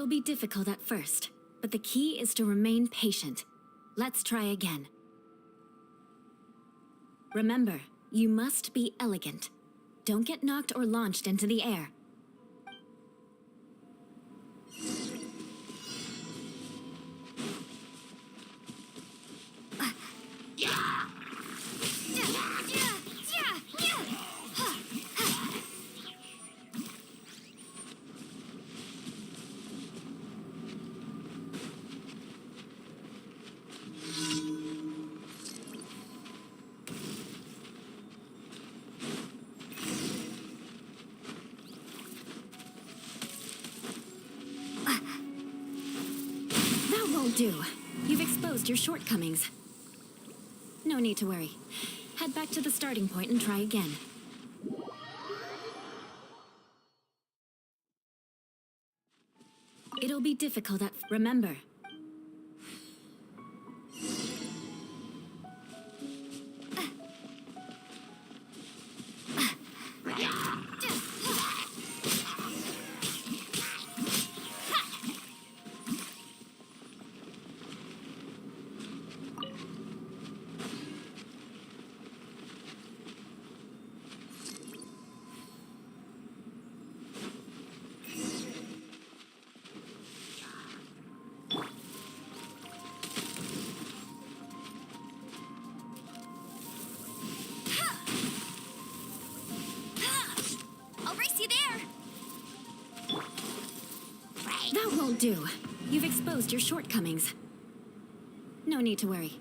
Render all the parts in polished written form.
It'll be difficult at first, but the key is to remain patient. Let's try again. Remember, you must be elegant. Don't get knocked or launched into the air. Do. You've exposed your shortcomings. No need to worry. Head back to the starting point and try again. It'll be difficult at... Remember. That won't do. You've exposed your shortcomings. No need to worry.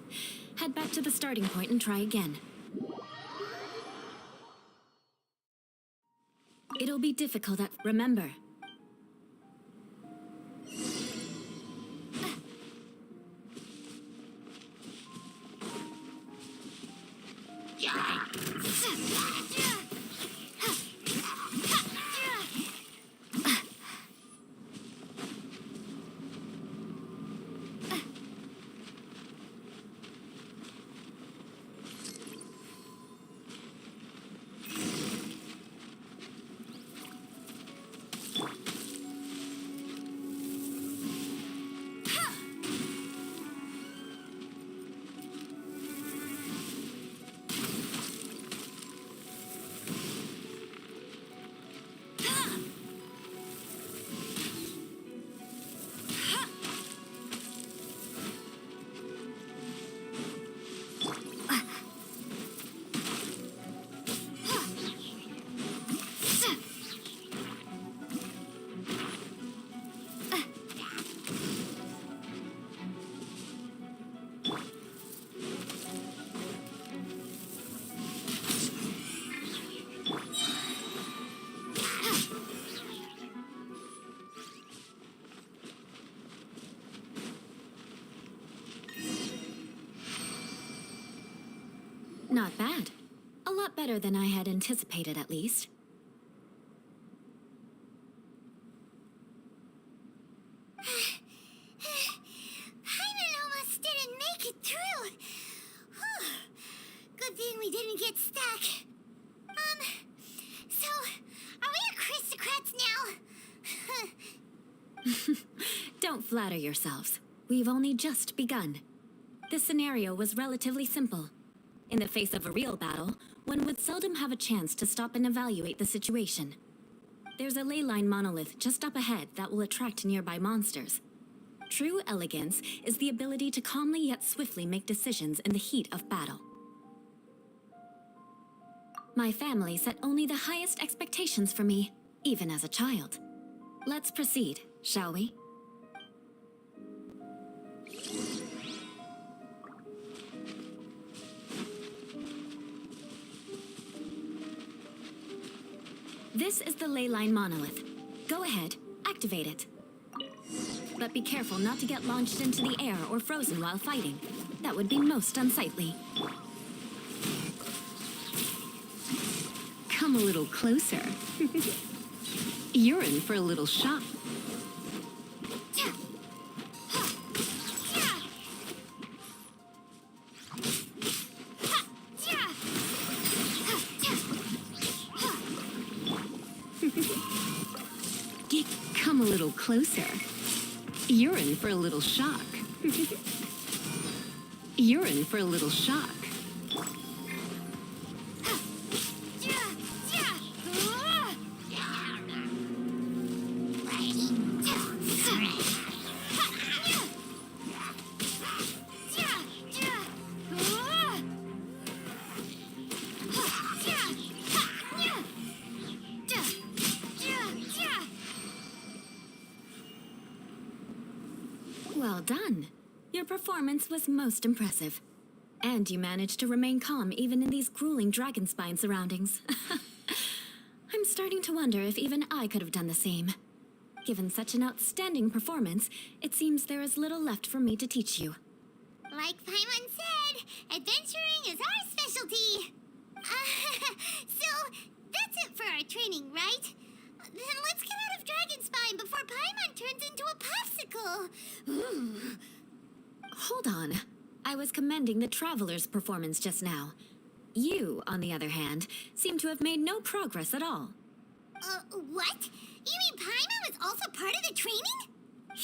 Head back to the starting point and try again. It'll be difficult at... Remember. Not bad. A lot better than I had anticipated, at least. Hyman almost didn't make it through. Good thing we didn't get stuck. So, are we aristocrats now? Don't flatter yourselves. We've only just begun. This scenario was relatively simple. In the face of a real battle, one would seldom have a chance to stop and evaluate the situation. There's a ley line monolith just up ahead that will attract nearby monsters. True elegance is the ability to calmly yet swiftly make decisions in the heat of battle. My family set only the highest expectations for me, even as a child. Let's proceed, shall we? This is the ley line monolith. Go ahead, activate it. But be careful not to get launched into the air or frozen while fighting. That would be most unsightly. Come a little closer. You're in for a little shock. Come a little closer. You're in for a little shock. You're in for a little shock. Well done. Your performance was most impressive. And you managed to remain calm even in these grueling dragonspine surroundings. I'm starting to wonder if even I could have done the same. Given such an outstanding performance, it seems there is little left for me to teach you. Like Paimon said, adventuring is our specialty. So, that's it for our training, right? Then let's get out of Dragonspine before Paimon turns into a popsicle. Ooh. Hold on. I was commending the Traveler's performance just now. You, on the other hand, seem to have made no progress at all. What? You mean Paimon was also part of the training?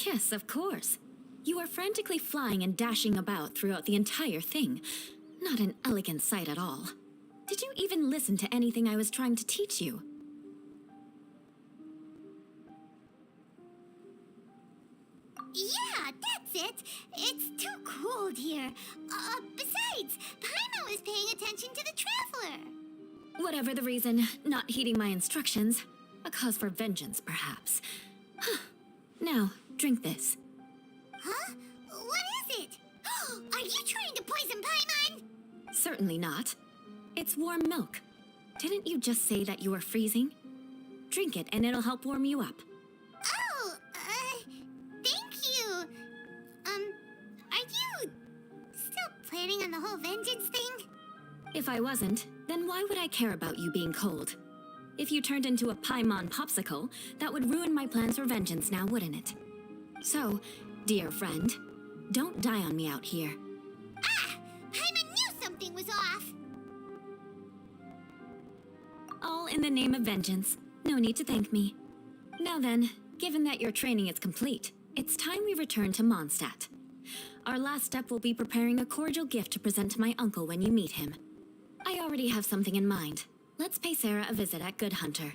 Yes, of course. You were frantically flying and dashing about throughout the entire thing. Not an elegant sight at all. Did you even listen to anything I was trying to teach you? Yeah, that's it. It's too cold here. Besides, Paimon was paying attention to the Traveler. Whatever the reason, not heeding my instructions. A cause for vengeance, perhaps. Now, drink this. Huh? What is it? Are you trying to poison Paimon? Certainly not. It's warm milk. Didn't you just say that you were freezing? Drink it and it'll help warm you up. Oh, thank you. Are you still planning on the whole vengeance thing? If I wasn't, then why would I care about you being cold? If you turned into a Paimon popsicle, that would ruin my plans for vengeance now, wouldn't it? So, dear friend, don't die on me out here. Ah! Paimon knew something was off. All in the name of vengeance. No need to thank me. Now then, given that your training is complete, it's time we return to Mondstadt. Our last step will be preparing a cordial gift to present to my uncle when you meet him. I already have something in mind. Let's pay Sarah a visit at Good Hunter.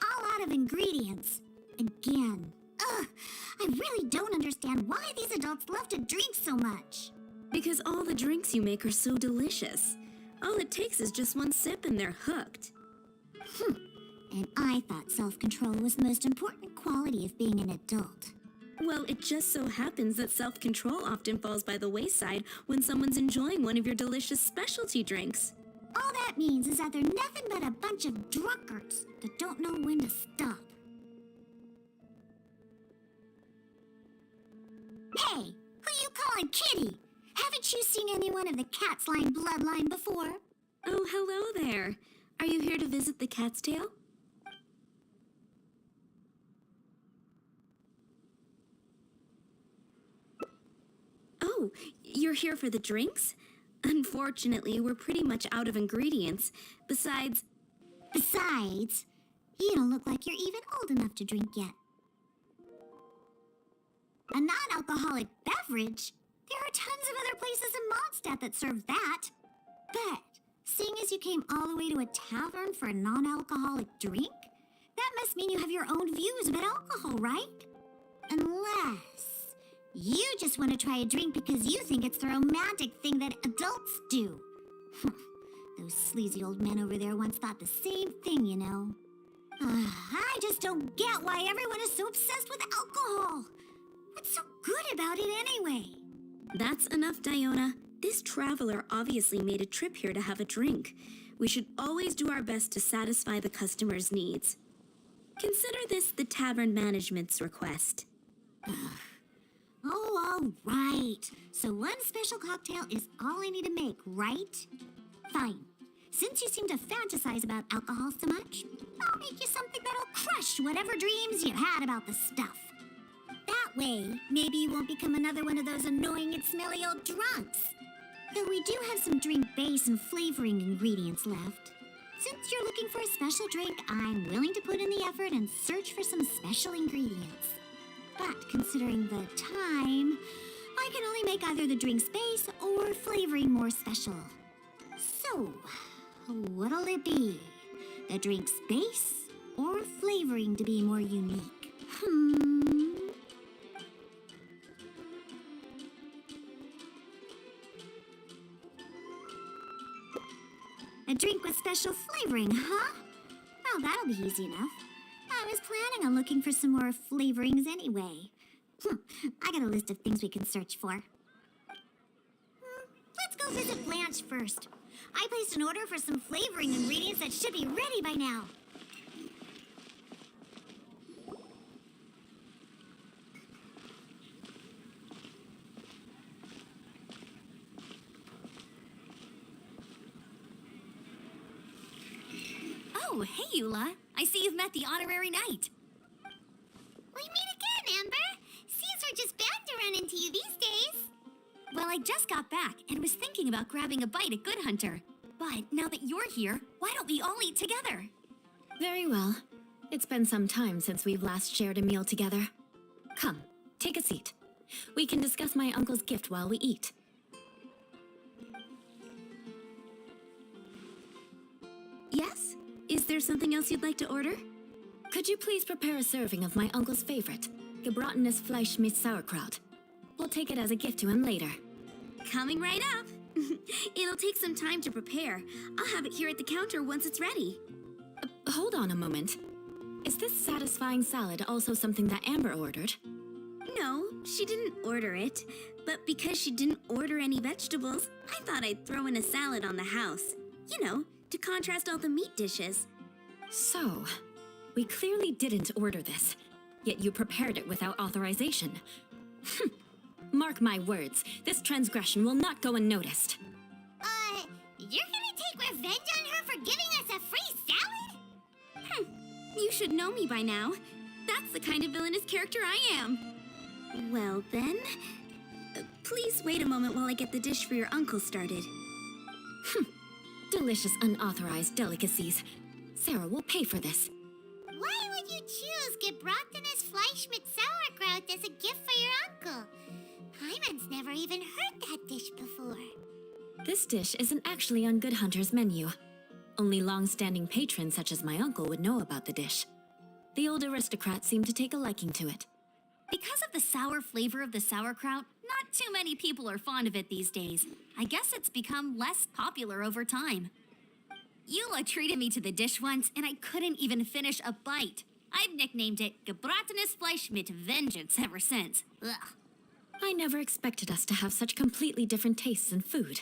All out of ingredients. Again. Ugh, I really don't understand why these adults love to drink so much. Because all the drinks you make are so delicious. All it takes is just one sip and they're hooked. And I thought self-control was the most important quality of being an adult. Well, it just so happens that self-control often falls by the wayside when someone's enjoying one of your delicious specialty drinks. All that means is that they're nothing but a bunch of drunkards that don't know when to stop. Hey, who you calling kitty? Haven't you seen anyone of the cat's line bloodline before? Oh, hello there. Are you here to visit the cat's tail? Oh, you're here for the drinks? Unfortunately, we're pretty much out of ingredients. Besides, Besides, You don't look like you're even old enough to drink yet. A non-alcoholic beverage? There are tons of other places in Mondstadt that serve that. But, seeing as you came all the way to a tavern for a non-alcoholic drink, that must mean you have your own views about alcohol, right? Unless you just want to try a drink because you think it's the romantic thing that adults do. Those sleazy old men over there once thought the same thing, you know. I just don't get why everyone is so obsessed with alcohol. What's so good about it anyway? That's enough, Diona. This traveler obviously made a trip here to have a drink. We should always do our best to satisfy the customer's needs. Consider this the tavern management's request. Oh, all right. So one special cocktail is all I need to make, right? Fine. Since you seem to fantasize about alcohol so much, I'll make you something that'll crush whatever dreams you had about the stuff. That way, maybe you won't become another one of those annoying and smelly old drunks. Though we do have some drink base and flavoring ingredients left. Since you're looking for a special drink, I'm willing to put in the effort and search for some special ingredients. But considering the time, I can only make either the drink's base or flavoring more special. So, what'll it be? The drink's base or flavoring to be more unique? A drink with special flavoring, huh? Well, that'll be easy enough. I was planning on looking for some more flavorings anyway. I got a list of things we can search for. Let's go visit Blanche first. I placed an order for some flavoring ingredients that should be ready by now. Oh, hey, Eula. I see you've met the honorary knight. We meet again, Amber. Seems we're just bound to run into you these days. Well, I just got back and was thinking about grabbing a bite at Good Hunter. But now that you're here, why don't we all eat together? Very well. It's been some time since we've last shared a meal together. Come, take a seat. We can discuss my uncle's gift while we eat. Yes? Is there something else you'd like to order? Could you please prepare a serving of my uncle's favorite, gebratenes Fleisch mit Sauerkraut? We'll take it as a gift to him later. Coming right up. It'll take some time to prepare. I'll have it here at the counter once it's ready. Hold on a moment. Is this satisfying salad also something that Amber ordered? No, she didn't order it. But because she didn't order any vegetables, I thought I'd throw in a salad on the house. You know, to contrast all the meat dishes. So, we clearly didn't order this, yet you prepared it without authorization. Mark my words, this transgression will not go unnoticed. You're gonna take revenge on her for giving us a free salad? You should know me by now. That's the kind of villainous character I am. Well then, please wait a moment while I get the dish for your uncle started. Delicious unauthorized delicacies. Sarah will pay for this. Why would you choose gebratenes Fleisch mit Sauerkraut as a gift for your uncle? Hyman's never even heard that dish before. This dish isn't actually on Good Hunter's menu. Only long-standing patrons such as my uncle would know about the dish. The old aristocrat seemed to take a liking to it. Because of the sour flavor of the sauerkraut, not too many people are fond of it these days. I guess it's become less popular over time. Eula treated me to the dish once, and I couldn't even finish a bite. I've nicknamed it gebratenes Fleisch mit Vengeance ever since. Ugh. I never expected us to have such completely different tastes in food.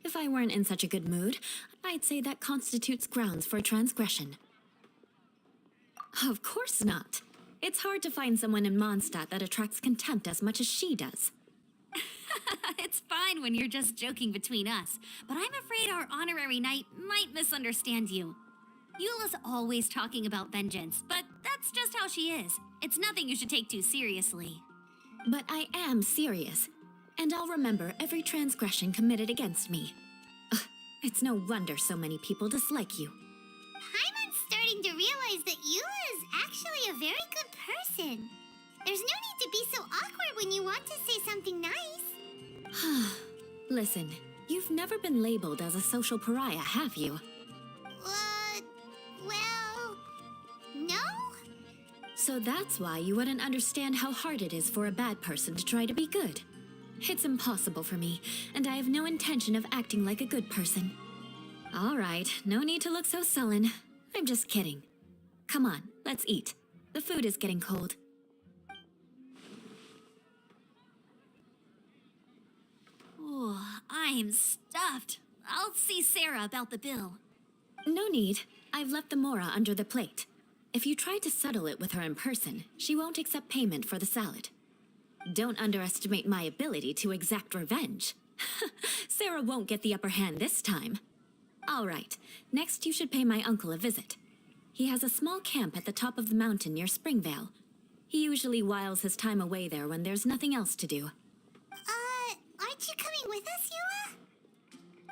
If I weren't in such a good mood, I'd say that constitutes grounds for a transgression. Of course not. It's hard to find someone in Mondstadt that attracts contempt as much as she does. It's fine when you're just joking between us, but I'm afraid our honorary knight might misunderstand you. Eula's always talking about vengeance, but that's just how she is. It's nothing you should take too seriously. But I am serious, and I'll remember every transgression committed against me. It's no wonder so many people dislike you. Hyman's starting to realize that you a very good person. There's no need to be so awkward when you want to say something nice. Listen, you've never been labeled as a social pariah, have you? Well, no? So that's why you wouldn't understand how hard it is for a bad person to try to be good. It's impossible for me, and I have no intention of acting like a good person. All right, no need to look so sullen. I'm just kidding. Come on, let's eat. The food is getting cold. Oh, I'm stuffed. I'll see Sarah about the bill. No need. I've left the mora under the plate. If you try to settle it with her in person, she won't accept payment for the salad. Don't underestimate my ability to exact revenge. Sarah won't get the upper hand this time. All right, next you should pay my uncle a visit. He has a small camp at the top of the mountain near Springvale. He usually whiles his time away there when there's nothing else to do. Aren't you coming with us, Eula?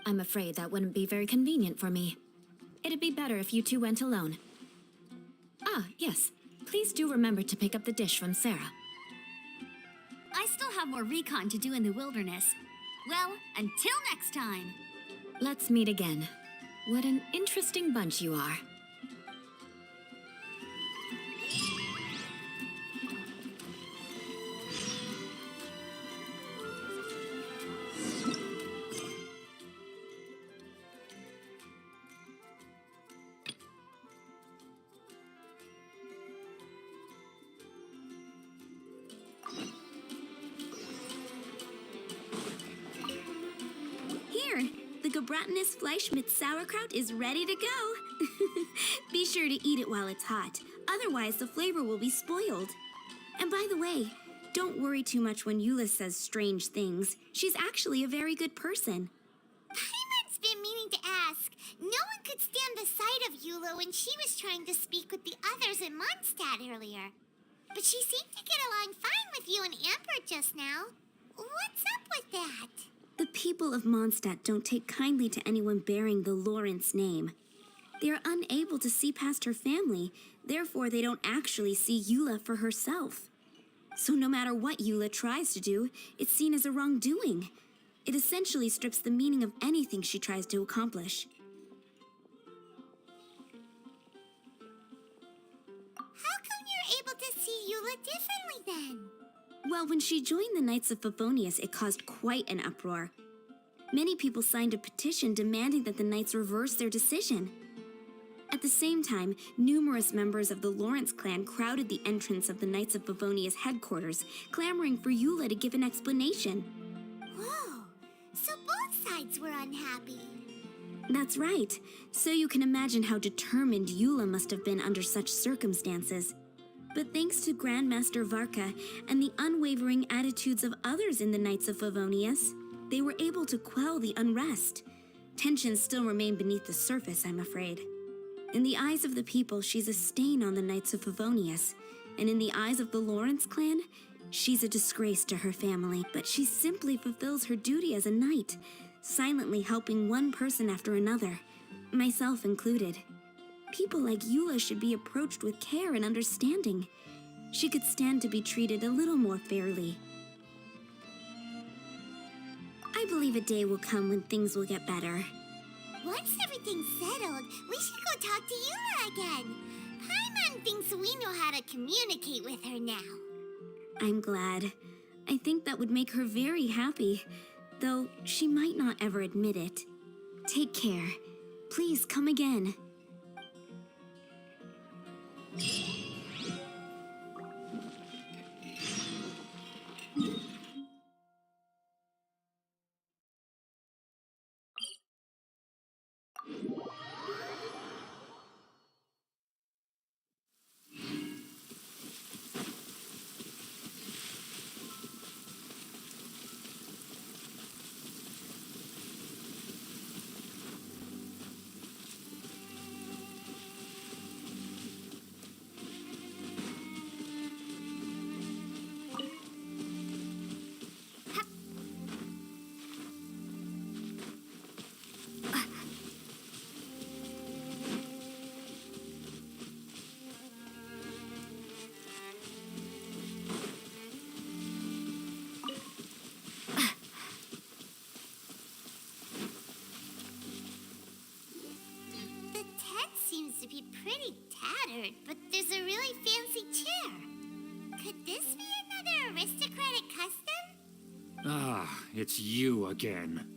I'm afraid that wouldn't be very convenient for me. It'd be better if you two went alone. Ah, yes. Please do remember to pick up the dish from Sarah. I still have more recon to do in the wilderness. Well, until next time. Let's meet again. What an interesting bunch you are. Here, the Gebratinus Fleischmitz sauerkraut is ready to go. Be sure to eat it while it's hot, otherwise the flavor will be spoiled. And by the way, don't worry too much when Eula says strange things. She's actually a very good person. Paimon's been meaning to ask. No one could stand the sight of Eula when she was trying to speak with the others in Mondstadt earlier. But she seemed to get along fine with you and Amber just now. What's up with that? The people of Mondstadt don't take kindly to anyone bearing the Lawrence name. They are unable to see past her family, therefore they don't actually see Eula for herself. So no matter what Eula tries to do, it's seen as a wrongdoing. It essentially strips the meaning of anything she tries to accomplish. How come you're able to see Eula differently then? Well, when she joined the Knights of Favonius, it caused quite an uproar. Many people signed a petition demanding that the Knights reverse their decision. At the same time, numerous members of the Lawrence clan crowded the entrance of the Knights of Favonius headquarters, clamoring for Eula to give an explanation. Whoa, so both sides were unhappy. That's right. So you can imagine how determined Eula must have been under such circumstances. But thanks to Grandmaster Varka and the unwavering attitudes of others in the Knights of Favonius, they were able to quell the unrest. Tensions still remain beneath the surface, I'm afraid. In the eyes of the people, she's a stain on the Knights of Favonius, and in the eyes of the Lawrence clan, she's a disgrace to her family. But she simply fulfills her duty as a knight, silently helping one person after another, myself included. People like Eula should be approached with care and understanding. She could stand to be treated a little more fairly. I believe a day will come when things will get better. Once everything's settled, we should go talk to Eula again. Paimon thinks we know how to communicate with her now. I'm glad. I think that would make her very happy, though she might not ever admit it. Take care. Please come again. flattered, but there's a really fancy chair. Could this be another aristocratic custom? Ah, it's you again.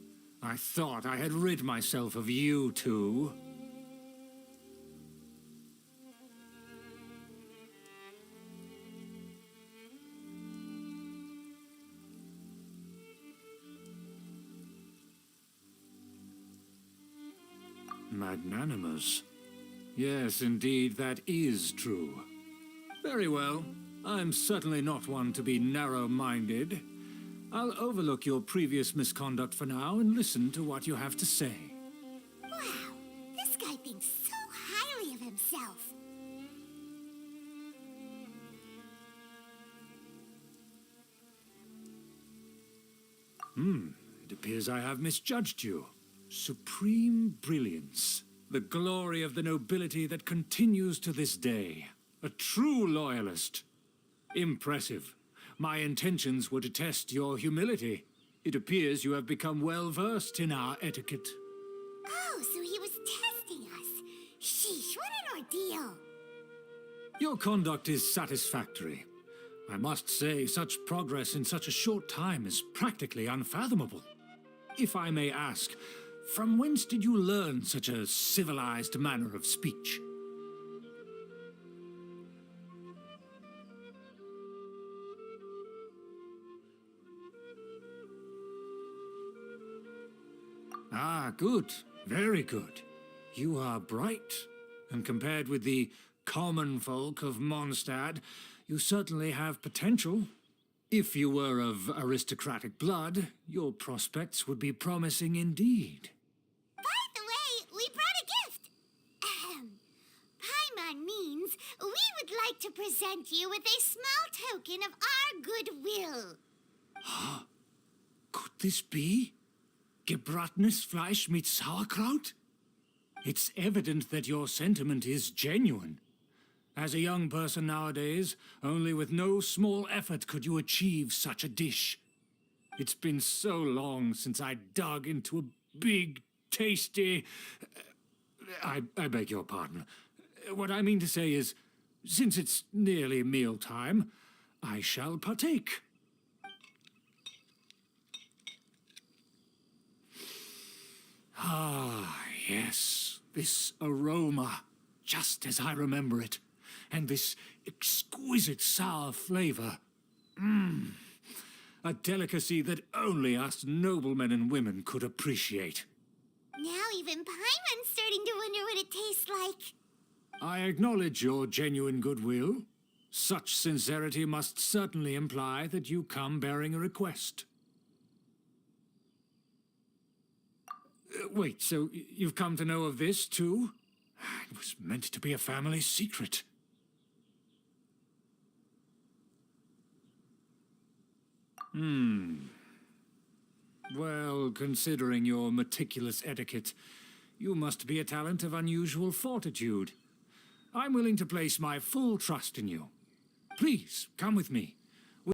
I thought I had rid myself of you two. Magnanimous. Yes, indeed, that is true. Very well. I'm certainly not one to be narrow-minded. I'll overlook your previous misconduct for now and listen to what you have to say. Wow, this guy thinks so highly of himself. It appears I have misjudged you. Supreme brilliance. The glory of the nobility that continues to this day. A true loyalist. Impressive. My intentions were to test your humility. It appears you have become well-versed in our etiquette. Oh, so he was testing us. Sheesh, what an ordeal. Your conduct is satisfactory. I must say, such progress in such a short time is practically unfathomable. If I may ask, from whence did you learn such a civilized manner of speech? Ah, good. Very good. You are bright, and compared with the common folk of Mondstadt, you certainly have potential. If you were of aristocratic blood, your prospects would be promising indeed. By the way, we brought a gift. Paimon means we would like to present you with a small token of our goodwill. Could this be? Gebratenes Fleisch mit Sauerkraut? It's evident that your sentiment is genuine. As a young person nowadays, only with no small effort could you achieve such a dish. It's been so long since I dug into a big, tasty... I beg your pardon. What I mean to say is, since it's nearly mealtime, I shall partake. Ah, yes, this aroma, just as I remember it. And this exquisite sour flavor. A delicacy that only us noblemen and women could appreciate. Now even Paimon's starting to wonder what it tastes like. I acknowledge your genuine goodwill. Such sincerity must certainly imply that you come bearing a request. Wait, so you've come to know of this, too? It was meant to be a family secret. Well, considering your meticulous etiquette, you must be a talent of unusual fortitude. I'm willing to place my full trust in you. Please, come with me.